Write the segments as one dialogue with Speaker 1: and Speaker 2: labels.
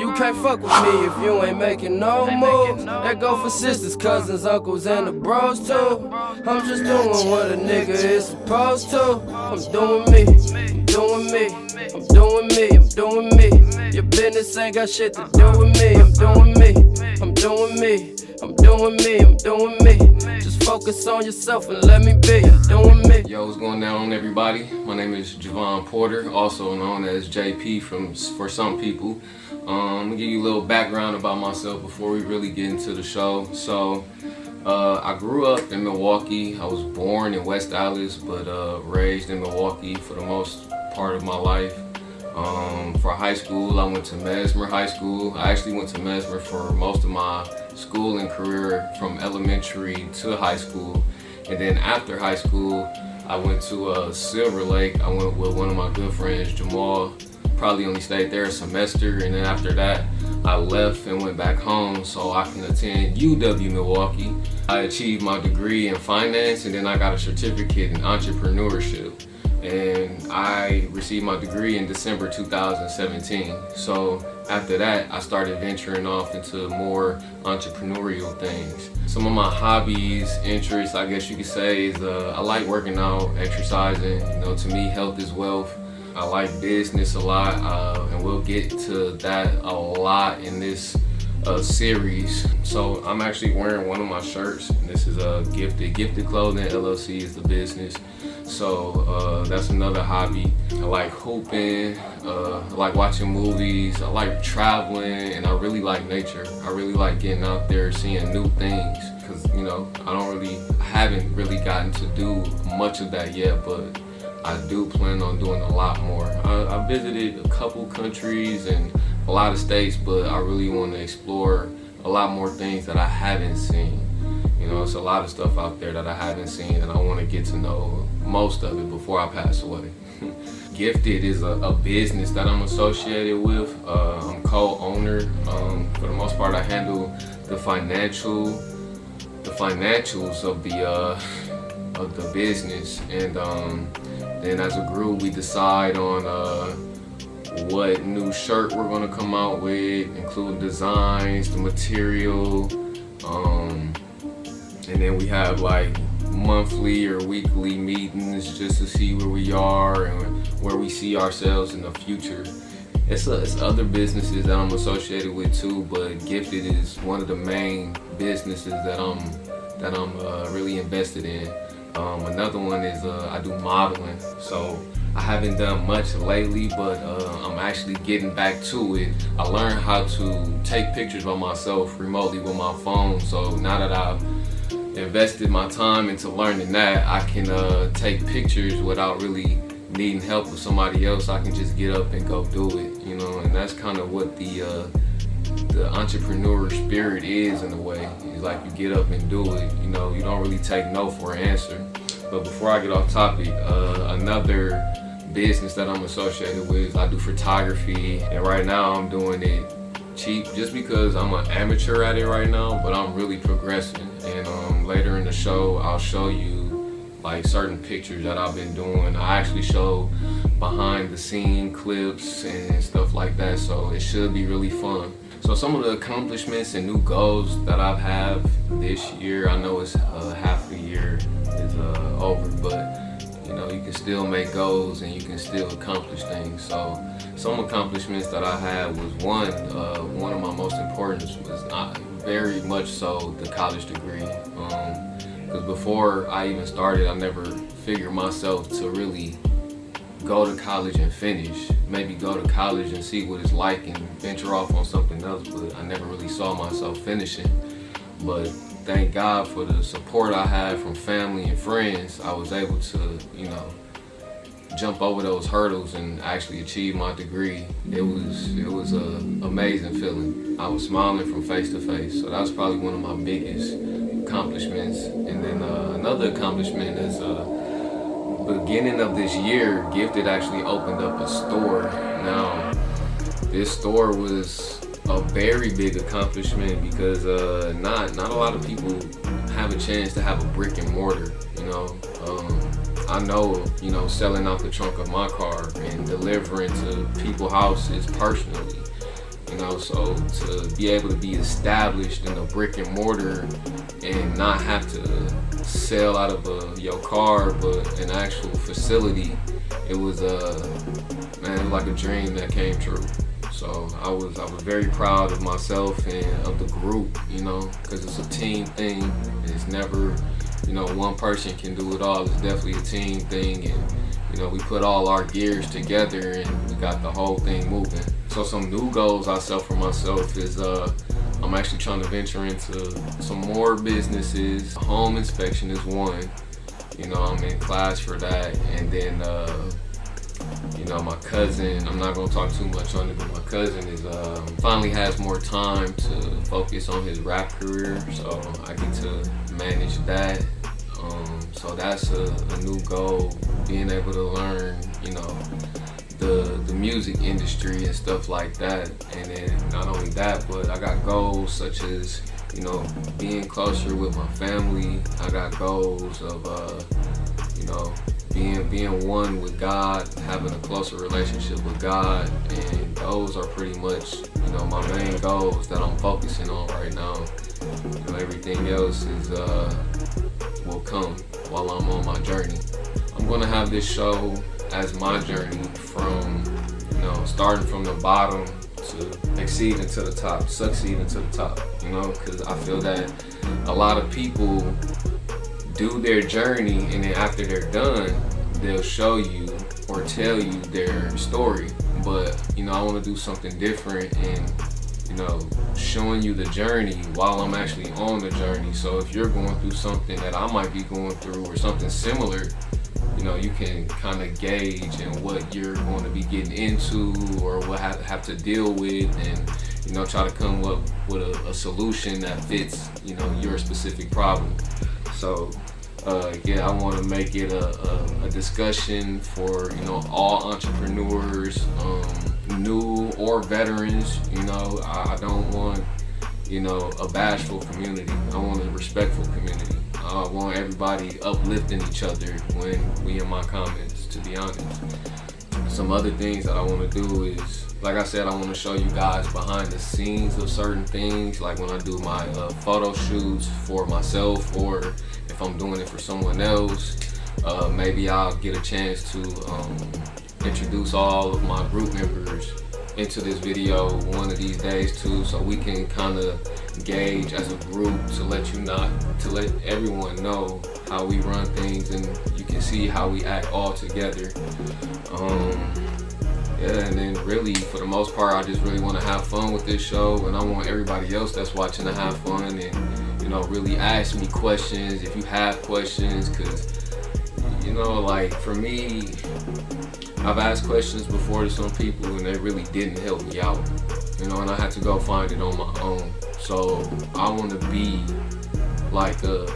Speaker 1: You can't fuck with me if you ain't making no moves. That go for sisters, cousins, uncles, and the bros too. I'm just doing what a nigga is supposed to. I'm doing me, I'm doing me, I'm doing me, I'm doing me. Your business ain't got shit to do with me. I'm doing me, I'm doing me, I'm doing me, I'm doing me. Just focus on yourself and let me be. I'm doing me.
Speaker 2: Yo, what's going down, everybody? My name is Javon Porter, also known as JP for some people. I'm gonna give you a little background about myself before we really get into the show. So, I grew up in Milwaukee. I was born in West Dallas, but raised in Milwaukee for the most part of my life. For high school, I went to Mesmer High School. I actually went to Mesmer for most of my schooling career, from elementary to high school. And then after high school, I went to Silver Lake. I went with one of my good friends, Jamal. Probably only stayed there a semester, and then after that, I left and went back home so I can attend UW Milwaukee. I achieved my degree in finance, and then I got a certificate in entrepreneurship. And I received my degree in December 2017. So after that, I started venturing off into more entrepreneurial things. Some of my hobbies, interests, I guess you could say, is I like working out, exercising. You know, to me, health is wealth. I like business a lot, and we'll get to that a lot in this series. So I'm actually wearing one of my shirts, and this is Gifted Clothing LLC is the business. So that's another hobby. I like hooping, I like watching movies, I like traveling, and I really like nature. I really like getting out there, seeing new things, because you know, I haven't really gotten to do much of that yet, but I do plan on doing a lot more. I visited a couple countries and a lot of states, but I really want to explore a lot more things that I haven't seen. You know, it's a lot of stuff out there that I haven't seen, and I want to get to know most of it before I pass away. Gifted is a business that I'm associated with. I'm co-owner. For the most part, I handle the financials of the business, and then as a group we decide on what new shirt we're gonna come out with, including designs, the material, and then we have like monthly or weekly meetings just to see where we are and where we see ourselves in the future. It's other businesses that I'm associated with too, but Gifted is one of the main businesses that I'm really invested in. Another one is I do modeling. So I haven't done much lately, but I'm actually getting back to it. I learned how to take pictures by myself remotely with my phone. So now that I've invested my time into learning that, I can take pictures without really needing help with somebody else. I can just get up and go do it, you know, and that's kind of what the entrepreneur spirit is in a way. It's like you get up and do it, you know, you don't really take no for an answer. But before I get off topic, another business that I'm associated with is I do photography, and right now I'm doing it cheap just because I'm an amateur at it right now, but I'm really progressing. And later in the show, I'll show you like certain pictures that I've been doing. I actually show behind the scene clips and stuff like that, so it should be really fun. So some of the accomplishments and new goals that I've had this year, I know it's half the year is over, but you know, you can still make goals and you can still accomplish things. So some accomplishments that I had was one of my most important was very much so the college degree. Because before I even started, I never figured myself to really go to college and finish. Maybe go to college and see what it's like and venture off on something else, but I never really saw myself finishing. But thank God for the support I had from family and friends. I was able to, you know, jump over those hurdles and actually achieve my degree. It was an amazing feeling. I was smiling from face to face, so that was probably one of my biggest accomplishments. And then another accomplishment is beginning of this year, Gifted actually opened up a store. Now, this store was a very big accomplishment because not a lot of people have a chance to have a brick and mortar, you know. I know, you know, selling out the trunk of my car and delivering to people's houses personally. You know, so to be able to be established in a brick and mortar and not have to sell out of your car, but an actual facility, it was man, it was like a dream that came true. So I was very proud of myself and of the group, you know, because it's a team thing. It's never, you know, one person can do it all. It's definitely a team thing, and you know, we put all our gears together and we got the whole thing moving. So some new goals I set for myself is I'm actually trying to venture into some more businesses. Home inspection is one. You know, I'm in class for that, and then you know, my cousin, I'm not gonna talk too much on it, but my cousin is finally has more time to focus on his rap career, so I get to manage that. So that's a new goal, being able to learn, you know, the music industry and stuff like that. And then not only that, but I got goals such as, you know, being closer with my family. I got goals of you know, being one with God, having a closer relationship with God, and those are pretty much, you know, my main goals that I'm focusing on right now. You know, everything else is will come while I'm on my journey. I'm gonna have this show as my journey from, you know, starting from the bottom to exceeding to the top, succeeding to the top, you know, because I feel that a lot of people do their journey, and then after they're done, they'll show you or tell you their story. But, you know, I want to do something different and, you know, showing you the journey while I'm actually on the journey. So if you're going through something that I might be going through or something similar, you know, you can kind of gauge in what you're going to be getting into or what have to deal with, and, you know, try to come up with a solution that fits, you know, your specific problem. So yeah, I want to make it a discussion for, you know, all entrepreneurs, new or veterans. You know, I don't want, you know, a bashful community. I want a respectful community. I want everybody uplifting each other when we in my comments, to be honest. Some other things that I want to do is, like I said, I want to show you guys behind the scenes of certain things, like when I do my photo shoots for myself, or if I'm doing it for someone else. Maybe I'll get a chance to introduce all of my group members into this video one of these days too, so we can kind of gauge as a group to let everyone know how we run things, and you can see how we act all together. Yeah, and then really, for the most part, I just really want to have fun with this show, and I want everybody else that's watching to have fun and, you know, really ask me questions if you have questions, because, you know, like, for me, I've asked questions before to some people and they really didn't help me out, you know, and I had to go find it on my own. So I want to be like a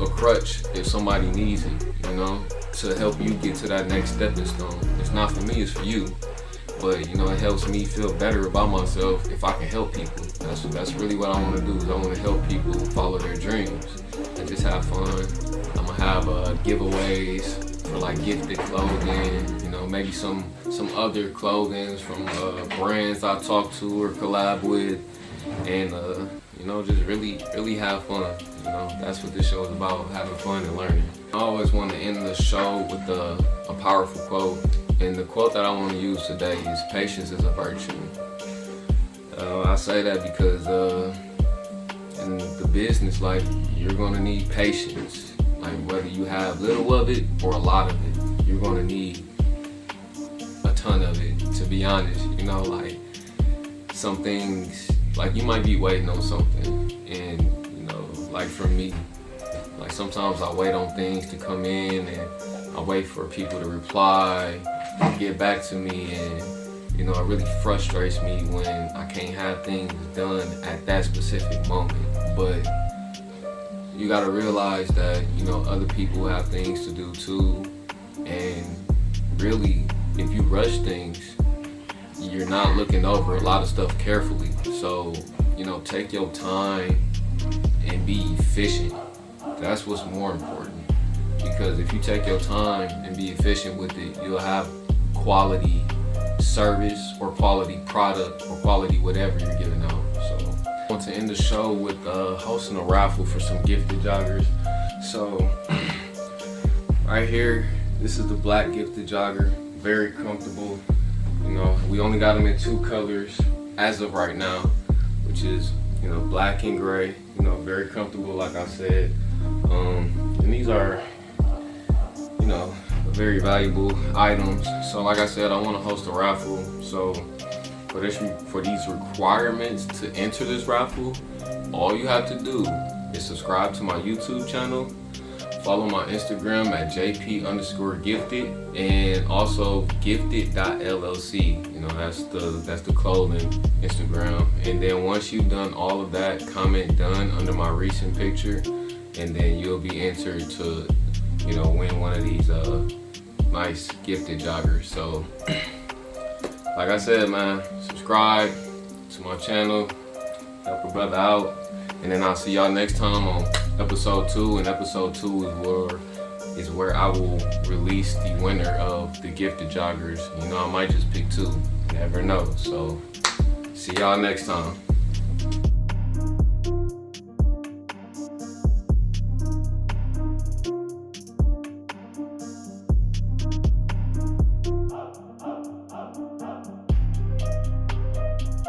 Speaker 2: crutch if somebody needs it, you know, to help you get to that next stepping stone. It's not for me, it's for you. But, you know, it helps me feel better about myself if I can help people. That's really what I want to do, is I want to help people follow their dreams and just have fun. I'm going to have giveaways for like gifted clothing, you know, maybe some other clothing from brands I talk to or collab with, and you know, just really have fun. You know, that's what this show is about, having fun and learning. I always want to end the show with a powerful quote, and the quote that I want to use today is "Patience is a virtue." I say that because in the business life, you're gonna need patience. Like, whether you have little of it or a lot of it, you're gonna need a ton of it, to be honest. You know, like, some things, like, you might be waiting on something, and, you know, like for me, like, sometimes I wait on things to come in, and I wait for people to reply, get back to me, and, you know, it really frustrates me when I can't have things done at that specific moment. But you gotta realize that, you know, other people have things to do too, and really, if you rush things, you're not looking over a lot of stuff carefully. So, you know, take your time and be efficient. That's what's more important, because if you take your time and be efficient with it, you'll have quality service or quality product or quality whatever you're giving out. So I want to end the show with hosting a raffle for some gifted joggers. So right here, this is the black gifted jogger, very comfortable. You know, we only got them in 2 colors as of right now, which is, you know, black and gray. You know, very comfortable, like I said. And these are, you know, very valuable items. So like I said, I want to host a raffle. So for these requirements to enter this raffle, all you have to do is subscribe to my YouTube channel, follow my Instagram at jp_gifted, and also gifted.llc. You know, that's the clothing Instagram. And then once you've done all of that, comment done under my recent picture, and then you'll be entered to, you know, win one of these nice gifted joggers. So like I said, man, subscribe to my channel, help a brother out, and then I'll see y'all next time on episode 2. And episode 2 is where I will release the winner of the gifted joggers. You know, I might just pick 2, you never know. So see y'all next time.